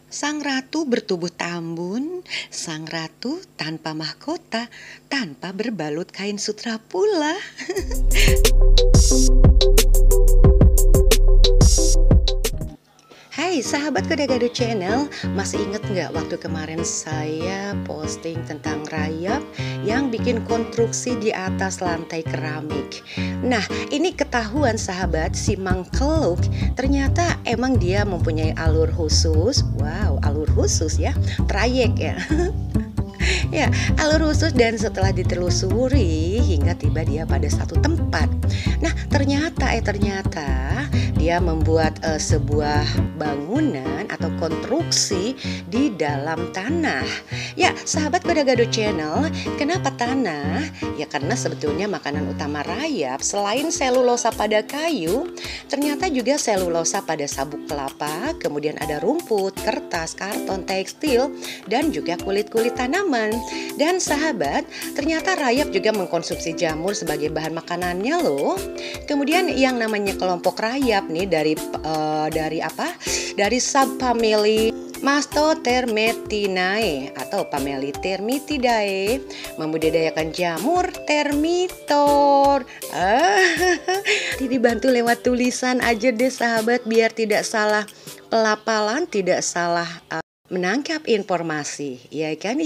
Sang ratu bertubuh tambun, sang ratu tanpa mahkota, tanpa berbalut kain sutra pula. Hai sahabat Gado-Gado Channel, masih inget nggak waktu kemarin saya posting tentang rayap yang bikin konstruksi di atas lantai keramik? Nah, ini ketahuan sahabat, si Mangkeluk ternyata emang dia mempunyai alur khusus. Wow, alur khusus ya, trayek ya. Ya, alur khusus, dan setelah ditelusuri hingga tiba dia pada satu tempat. Nah, ternyata dia membuat sebuah bangunan atau konstruksi di dalam tanah. Ya, sahabat Gado-Gado Channel, kenapa tanah? Ya karena sebetulnya makanan utama rayap selain selulosa pada kayu, ternyata juga selulosa pada sabuk kelapa, kemudian ada rumput, kertas, karton, tekstil, dan juga kulit-kulit tanaman. Dan sahabat, ternyata rayap juga mengkonsumsi jamur sebagai bahan makanannya loh. Kemudian yang namanya kelompok rayap nih dari subfamili Mastotermitinae atau famili Termitidae, membudidayakan jamur termitor. Dibantu lewat tulisan aja deh sahabat, biar tidak salah pelafalan, tidak salah menangkap informasi, ya kan?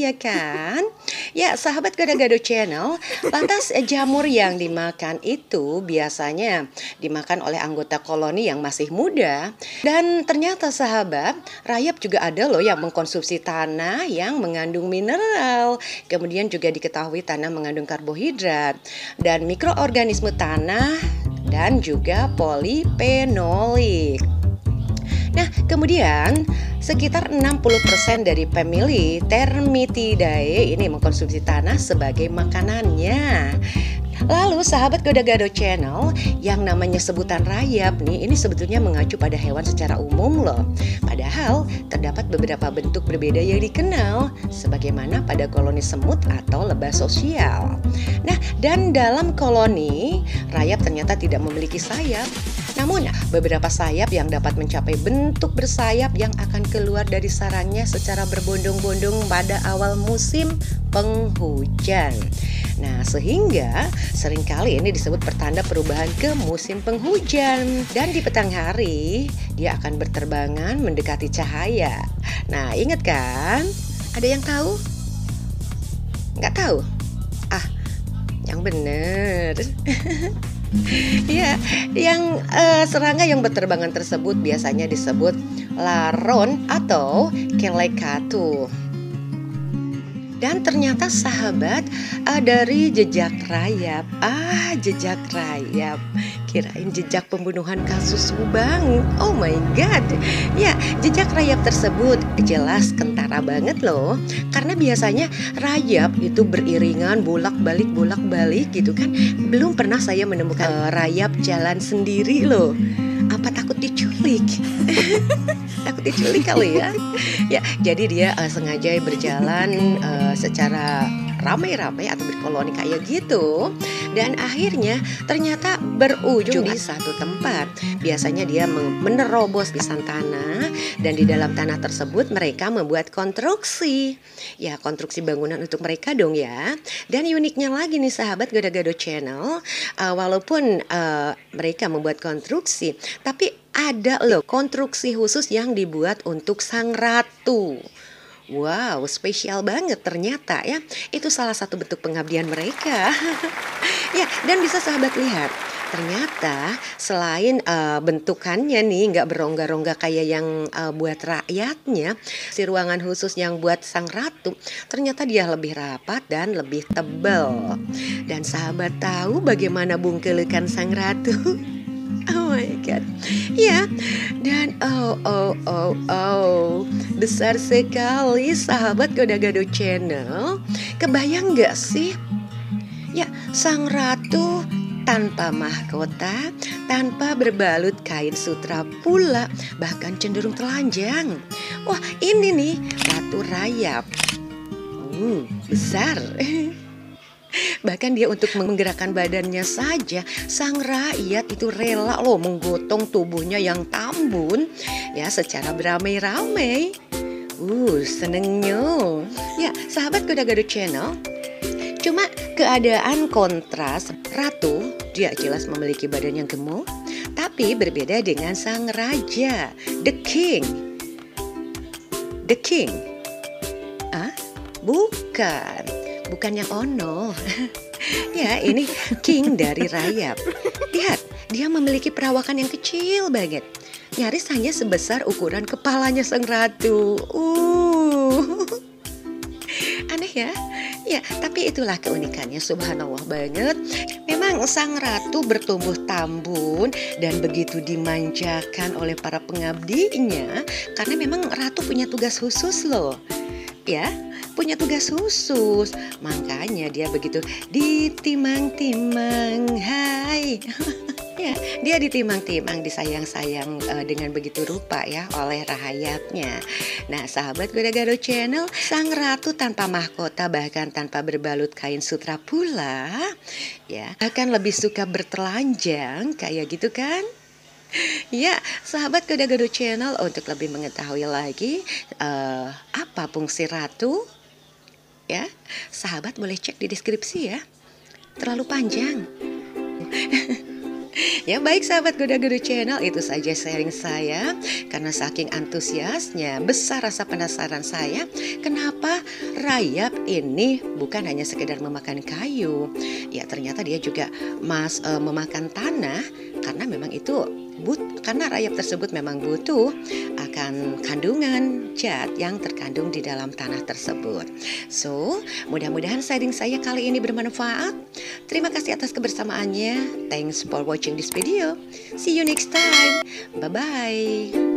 Ya, sahabat Gado-Gado Channel, lantas jamur yang dimakan itu biasanya dimakan oleh anggota koloni yang masih muda. Dan ternyata sahabat, rayap juga ada loh yang mengkonsumsi tanah yang mengandung mineral. Kemudian juga diketahui tanah mengandung karbohidrat dan mikroorganisme tanah dan juga polifenolik. Nah, kemudian sekitar 60% dari famili Termitidae ini mengkonsumsi tanah sebagai makanannya. Lalu sahabat Gado-Gado Channel, yang namanya sebutan rayap nih, ini sebetulnya mengacu pada hewan secara umum loh. Padahal terdapat beberapa bentuk berbeda yang dikenal, sebagaimana pada koloni semut atau lebah sosial. Nah, dan dalam koloni, rayap ternyata tidak memiliki sayap. Namun beberapa sayap yang dapat mencapai bentuk bersayap yang akan keluar dari sarangnya secara berbondong-bondong pada awal musim penghujan. Nah, sehingga seringkali ini disebut pertanda perubahan ke musim penghujan. Dan di petang hari, dia akan berterbangan mendekati cahaya. Nah, ingat kan? Ada yang tahu? Nggak tahu? Yang bener. Ya, yang serangga yang berterbangan tersebut biasanya disebut laron atau kelekatu. Dan ternyata sahabat, dari jejak rayap, kirain jejak pembunuhan kasus Subang. Oh my god. Ya, jejak rayap tersebut jelas kentara banget loh. Karena biasanya rayap itu beriringan bolak-balik gitu kan. Belum pernah saya menemukan rayap jalan sendiri loh. Apa takut diculik? Takut diculik kali ya. Ya, jadi dia sengaja berjalan secara ramai-ramai atau berkoloni kayak gitu. Dan akhirnya ternyata berujung di satu tempat. Biasanya dia menerobos lapisan tanah, dan di dalam tanah tersebut mereka membuat konstruksi. Ya, konstruksi bangunan untuk mereka dong ya. Dan uniknya lagi nih sahabat Gado-Gado Channel, walaupun mereka membuat konstruksi, tapi ada loh konstruksi khusus yang dibuat untuk sang ratu. Wow, spesial banget ternyata ya. Itu salah satu bentuk pengabdian mereka. Ya, dan bisa sahabat lihat, ternyata selain bentukannya nih nggak berongga-rongga kayak yang buat rakyatnya, si ruangan khusus yang buat sang ratu, ternyata dia lebih rapat dan lebih tebal. Dan sahabat tahu bagaimana bungkelekan sang ratu? Oh my god. Ya, dan besar sekali sahabat Gado-Gado Channel. Kebayang gak sih? Ya, sang ratu tanpa mahkota, tanpa berbalut kain sutra pula, bahkan cenderung telanjang. Wah, ini nih ratu rayap. Besar. Bahkan dia untuk menggerakkan badannya saja, sang rakyat itu rela loh menggotong tubuhnya yang tambun ya secara beramai-ramai. Senengnya. Ya, sahabat Gado-Gado Channel, cuma keadaan kontras Ratu, dia jelas memiliki badan yang gemuk, tapi berbeda dengan sang raja, the king. The king? Ah, bukan yang ono. Ya, ini king dari rayap. Lihat, dia memiliki perawakan yang kecil banget. Nyaris hanya sebesar ukuran kepalanya sang ratu. Aneh ya? Ya, tapi itulah keunikannya, subhanallah banget. Memang sang ratu bertumbuh tambun dan begitu dimanjakan oleh para pengabdinya, karena memang ratu punya tugas khusus loh. Ya, punya tugas khusus. Makanya dia begitu ditimang-timang, hai. Ya, dia ditimang-timang, disayang-sayang dengan begitu rupa ya oleh rahayatnya. Nah, sahabat Gado-Gado Channel, sang ratu tanpa mahkota bahkan tanpa berbalut kain sutra pula, ya, akan lebih suka bertelanjang kayak gitu kan? Ya, sahabat Gado-Gado Channel, untuk lebih mengetahui lagi apa fungsi ratu, ya, sahabat boleh cek di deskripsi ya. Terlalu panjang. Ya, baik sahabat Gado-Gado Channel, itu saja sharing saya. Karena saking antusiasnya, besar rasa penasaran saya, kenapa rayap ini bukan hanya sekedar memakan kayu. Ya, ternyata dia juga memakan tanah, karena memang itu karena rayap tersebut memang butuh akan kandungan zat yang terkandung di dalam tanah tersebut. So, mudah-mudahan sharing saya kali ini bermanfaat. Terima kasih atas kebersamaannya. Thanks for watching this video. See you next time. Bye-bye.